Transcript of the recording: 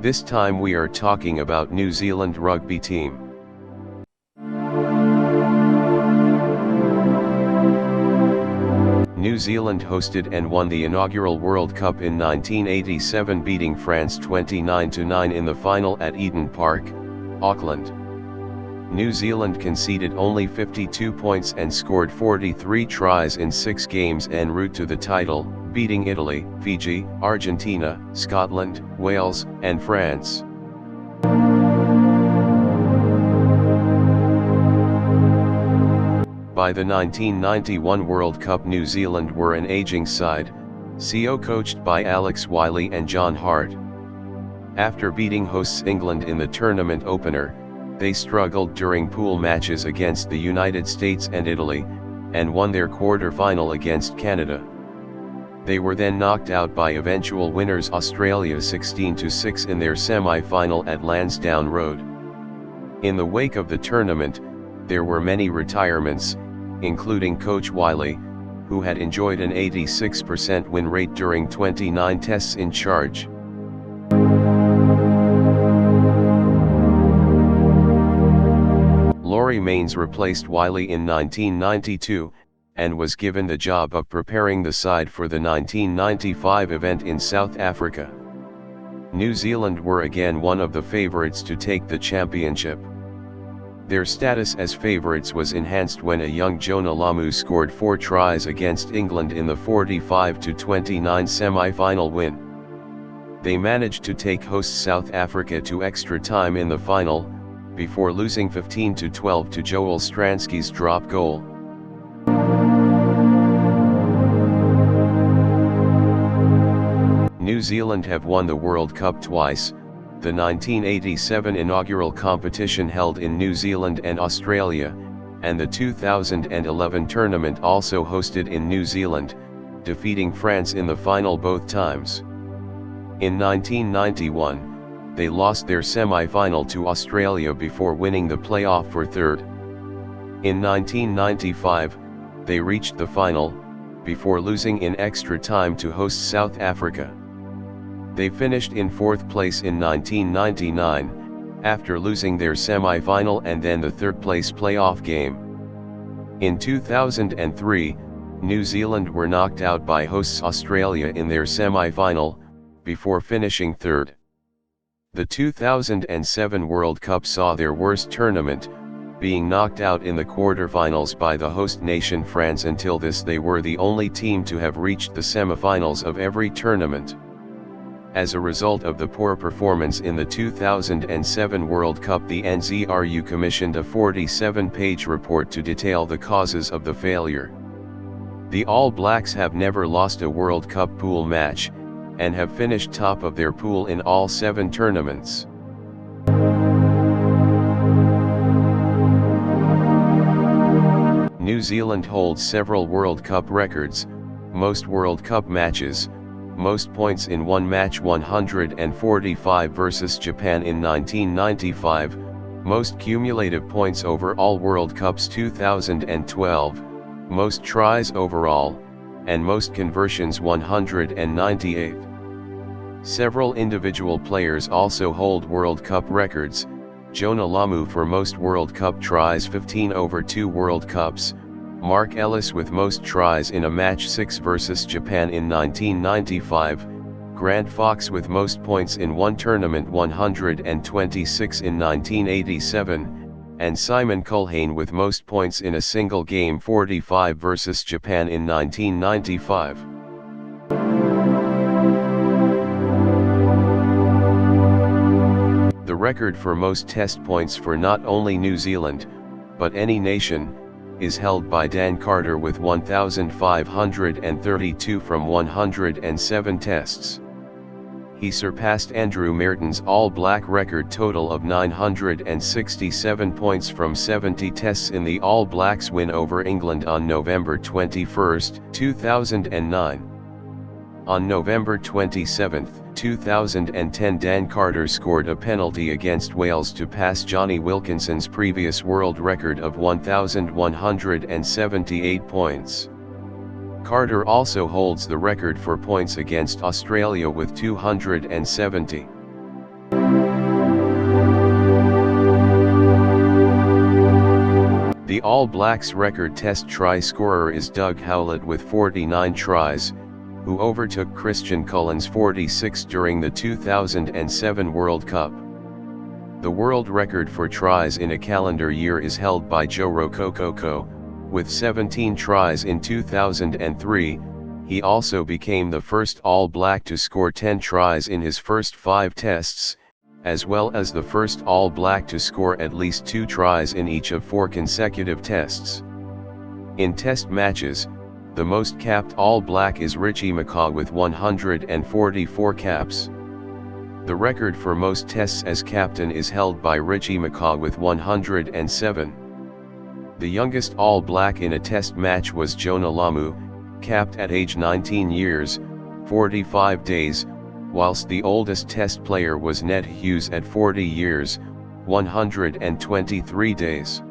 This time we are talking about New Zealand rugby team. New Zealand hosted and won the inaugural World Cup in 1987, beating France 29-9 in the final at Eden Park, Auckland. New Zealand conceded only 52 points and scored 43 tries in 6 games en route to the title, beating Italy, Fiji, Argentina, Scotland, Wales, and France. By the 1991 World Cup, New Zealand were an aging side, coached by Alex Wyllie and John Hart. After beating hosts England in the tournament opener, they struggled during pool matches against the United States and Italy, and won their quarter-final against Canada. They were then knocked out by eventual winners Australia 16-6 in their semi-final at Lansdowne Road. In the wake of the tournament, there were many retirements, including coach Wyllie, who had enjoyed an 86% win rate during 29 tests in charge. Laurie Mains replaced Wyllie in 1992, and was given the job of preparing the side for the 1995 event in South Africa. New Zealand were again one of the favourites to take the championship. Their status as favourites was enhanced when a young Jonah Lamu scored 4 tries against England in the 45-29 semi-final win. They managed to take hosts South Africa to extra time in the final, before losing 15-12 to Joel Stransky's drop goal. New Zealand have won the World Cup twice, the 1987 inaugural competition held in New Zealand and Australia, and the 2011 tournament also hosted in New Zealand, defeating France in the final both times. In 1991, they lost their semi-final to Australia before winning the playoff for third. In 1995, they reached the final, before losing in extra time to host South Africa. They finished in 4th place in 1999, after losing their semi-final and then the 3rd place playoff game. In 2003, New Zealand were knocked out by hosts Australia in their semi-final, before finishing 3rd. The 2007 World Cup saw their worst tournament, being knocked out in the quarter-finals by the host nation France. Until this, they were the only team to have reached the semi-finals of every tournament. As a result of the poor performance in the 2007 World Cup, the NZRU commissioned a 47-page report to detail the causes of the failure. The All Blacks have never lost a World Cup pool match, and have finished top of their pool in all 7 tournaments. New Zealand holds several World Cup records: most World Cup matches, most points in one match 145 versus Japan in 1995, most cumulative points over all World Cups 2012, most tries overall, and most conversions 198. Several individual players also hold World Cup records: Jonah Lamu for most World Cup tries 15 over 2 World Cups, Mark Ellis with most tries in a match 6 versus Japan in 1995, Grant Fox with most points in one tournament 126 in 1987, and Simon Culhane with most points in a single game 45 versus Japan in 1995. The record for most test points for not only New Zealand, but any nation, is held by Dan Carter with 1,532 from 107 tests. He surpassed Andrew Merton's All Black record total of 967 points from 70 tests in the All Blacks win over England on November 21, 2009. On November 27, 2010, Dan Carter scored a penalty against Wales to pass Johnny Wilkinson's previous world record of 1,178 points. Carter also holds the record for points against Australia with 270. The All Blacks record test try scorer is Doug Howlett with 49 tries, who overtook Christian Cullen's 46 during the 2007 World Cup. The world record for tries in a calendar year is held by Joe Rokocoko, with 17 tries in 2003. He also became the first All Black to score 10 tries in his first 5 tests, as well as the first All Black to score at least 2 tries in each of 4 consecutive tests. In test matches, the most capped All Black is Richie McCaw with 144 caps. The record for most tests as captain is held by Richie McCaw with 107. The youngest All Black in a test match was Jonah Lamu, capped at age 19 years, 45 days, whilst the oldest test player was Ned Hughes at 40 years, 123 days.